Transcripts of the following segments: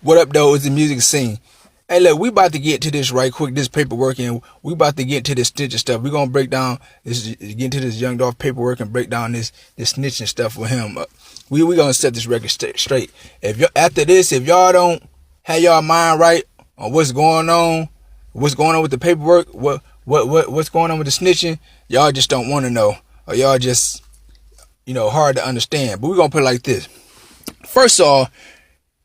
What up, though? It's the music scene. Hey, look, we about to get to this right quick, this paperwork, and we about to get to this snitching stuff. We're gonna break down this, get into this Young Dolph paperwork and break down this snitching stuff with him. We gonna set this record straight. If you after this, if y'all don't have y'all mind right on what's going on with the paperwork, what's going on with the snitching, y'all just don't want to know, or y'all just hard to understand. But we're gonna put it like this. First of all,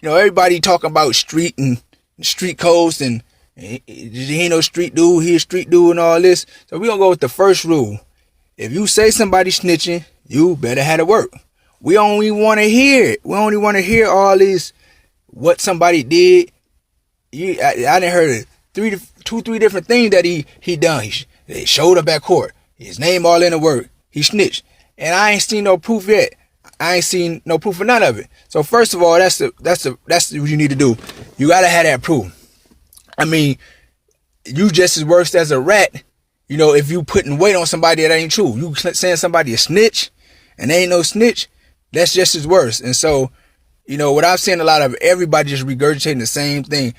everybody talking about street and street codes and he ain't no street dude, he a street dude and all this. So we gonna go with the first rule. If you say somebody snitching, you better have it work. We only want to hear it. We only want to hear all this, what somebody did. I done heard three different things that he done. He showed up at court. His name all in the work. He snitched. And I ain't seen no proof yet. I ain't seen no proof of none of it. So first of all, that's what you need to do. You gotta have that proof. I mean, you just as worse as a rat. If you putting weight on somebody that ain't true. You saying somebody a snitch and they ain't no snitch, that's just as worse. And so, what I've seen a lot of everybody just regurgitating the same thing.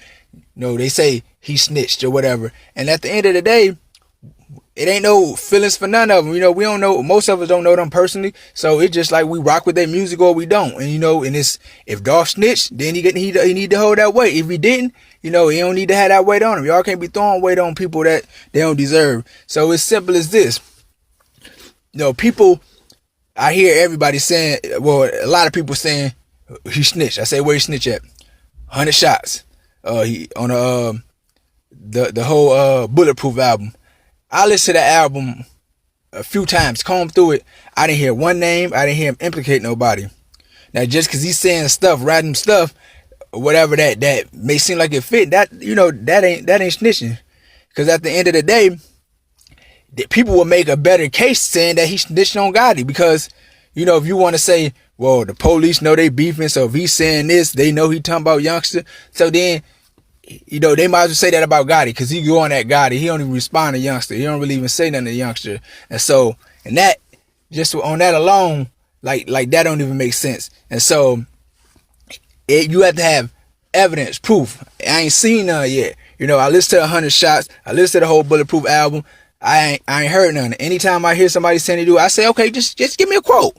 They say he snitched or whatever. And at the end of the day, it ain't no feelings for none of them. We don't know. Most of us don't know them personally. So it's just like we rock with their music or we don't. And and it's, if Dolph snitched, then he need to hold that weight. If he didn't, he don't need to have that weight on him. Y'all can't be throwing weight on people that they don't deserve. So it's simple as this. People, I hear everybody saying, well, a lot of people saying he snitched. I say, where he snitch at? 100 shots. He on the whole Bulletproof album. I listened to the album a few times, combed through it. I didn't hear one name. I didn't hear him implicate nobody. Now, just because he's saying stuff, random stuff, or whatever that may seem like it fit, that ain't snitching. Because at the end of the day, people will make a better case saying that he snitched on Gotti. Because if you want to say, well, the police know they beefing, so if he's saying this, they know he talking about youngster. So then, they might as well say that about Gotti, because he go on that Gotti. He don't even respond to youngster. He don't really even say nothing to youngster. And so, and that, just on that alone, like that don't even make sense. And so, you have to have evidence, proof. I ain't seen none yet. I listened to 100 shots. I listened to the whole Bulletproof album. I ain't heard none. Anytime I hear somebody saying they do, I say, okay, just give me a quote.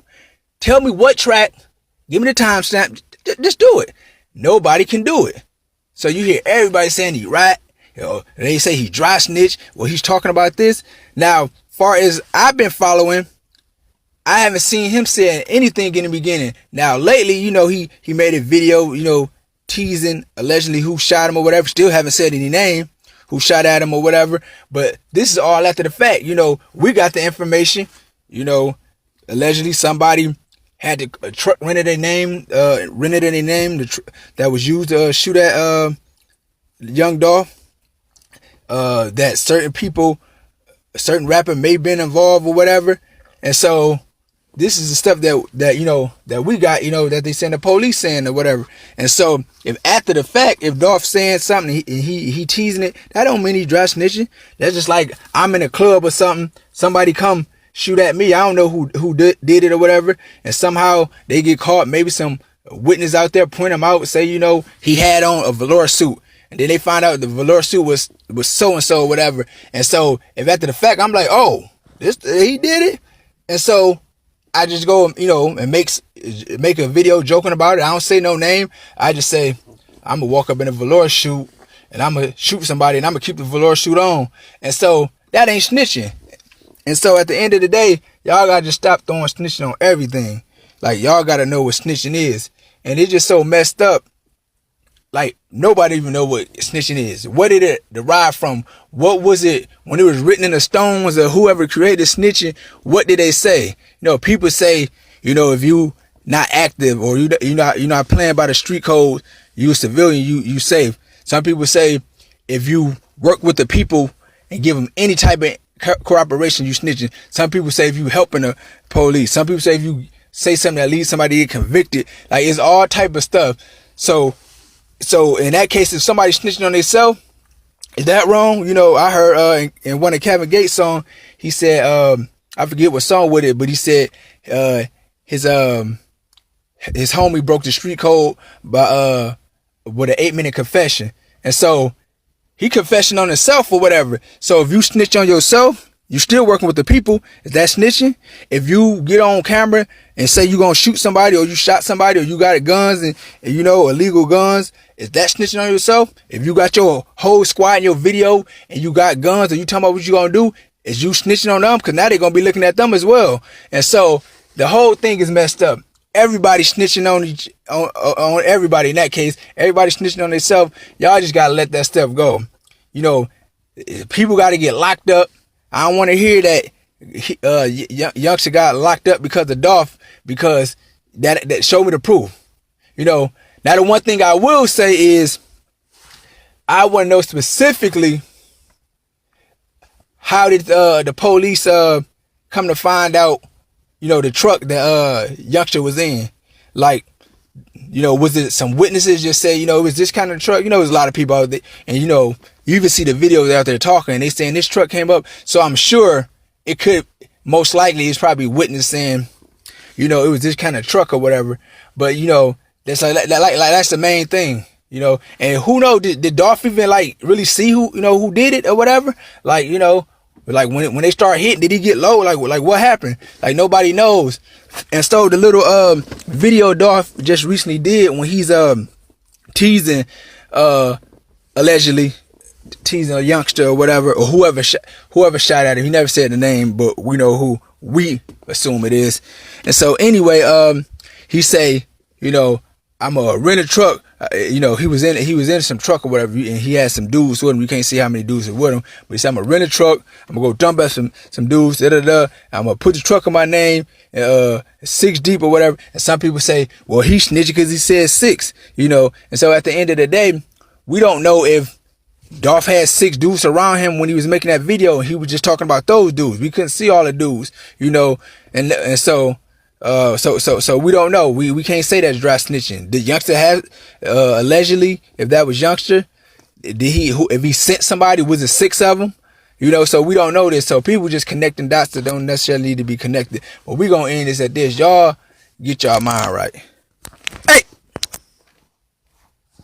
Tell me what track. Give me the timestamp. Just do it. Nobody can do it. So you hear everybody saying he right. They say he dry snitch. Well, he's talking about this. Now, far as I've been following, I haven't seen him saying anything in the beginning. Now, lately, he made a video, teasing allegedly who shot him or whatever. Still haven't said any name, who shot at him or whatever. But this is all after the fact. We got the information. Allegedly somebody had a truck rented in their name, that was used to shoot at Young Dolph. That certain people, a certain rapper may have been involved or whatever. And so this is the stuff that we got, that they send the police saying or whatever. And so if after the fact, if Dolph saying something, he teasing it, that don't mean he dry snitching. That's just like I'm in a club or something, somebody come shoot at me. I don't know who did it or whatever. And somehow they get caught. Maybe some witness out there point him out, say, he had on a velour suit. And then they find out the velour suit was so-and-so or whatever. And so if after the fact, I'm like, oh, he did it. And so I just go, and make a video joking about it. I don't say no name. I just say, I'm going to walk up in a velour suit and I'm going to shoot somebody and I'm going to keep the velour suit on. And so that ain't snitching. And so at the end of the day, y'all got to just stop throwing snitching on everything. Like, y'all got to know what snitching is. And it's just so messed up. Like, nobody even know what snitching is. What did it derive from? What was it when it was written in the stones, or whoever created snitching? What did they say? People say, if you not active or you're not playing by the street code, you a civilian, you safe. Some people say if you work with the people and give them any type of cooperation, you snitching. Some people say if you helping the police. Some people say if you say something that leads somebody to get convicted. Like, it's all type of stuff. So in that case, if somebody's snitching on themselves, is that wrong? I heard in one of Kevin Gates' song, he said, I forget what song with it, but he said his homie broke the street code by with an 8-minute confession. And so he confessing on himself or whatever. So if you snitch on yourself, you still working with the people. Is that snitching? If you get on camera and say you gonna shoot somebody, or you shot somebody, or you got guns and you know, illegal guns, is that snitching on yourself? If you got your whole squad in your video and you got guns and you talking about what you gonna do, is you snitching on them? Because now they're gonna be looking at them as well. And so the whole thing is messed up. Everybody snitching on everybody. In that case, everybody snitching on themselves. Y'all just gotta let that stuff go. You know, people gotta get locked up. I don't want to hear that youngster got locked up because of Dolph, because that showed me the proof. You know, now the one thing I will say is I want to know specifically, how did the police come to find out, you know, the truck that youngster was in? Like, you know, was it some witnesses just say, you know, it was this kind of truck? You know, there's a lot of people out there, and you know, you even see the videos out there talking, and they saying this truck came up. So I'm sure it could, most likely, it's probably witness saying, you know, it was this kind of truck or whatever. But you know, that's like that's the main thing, you know. And who knows? Did Dolph even like really see who did it or whatever? Like, you know, like when they start hitting, did he get low? Like what happened? Like nobody knows. And so the little video Dolph just recently did when he's teasing allegedly teasing a youngster or whatever, or whoever shot at him. He never said the name, but we know who we assume it is. And so anyway, he say, you know, I'm a rent a truck. You know, he was in some truck or whatever, and he had some dudes with him. You can't see how many dudes are with him, but he said, I'm gonna rent a truck. I'm gonna go dump at some dudes. I'm gonna put the truck in my name, 6 deep or whatever. And some people say, well, he snitched because he said 6. You know, and so at the end of the day, we don't know if Dolph had 6 dudes around him when he was making that video, and he was just talking about those dudes. We couldn't see all the dudes, you know, and so we don't know. We can't say that's dry snitching. Did youngster have allegedly, if that was youngster, if he sent somebody, was it 6 of them? You know, so we don't know this. So people just connecting dots that don't necessarily need to be connected. But we gonna end this at this. Y'all get y'all mind right. Hey.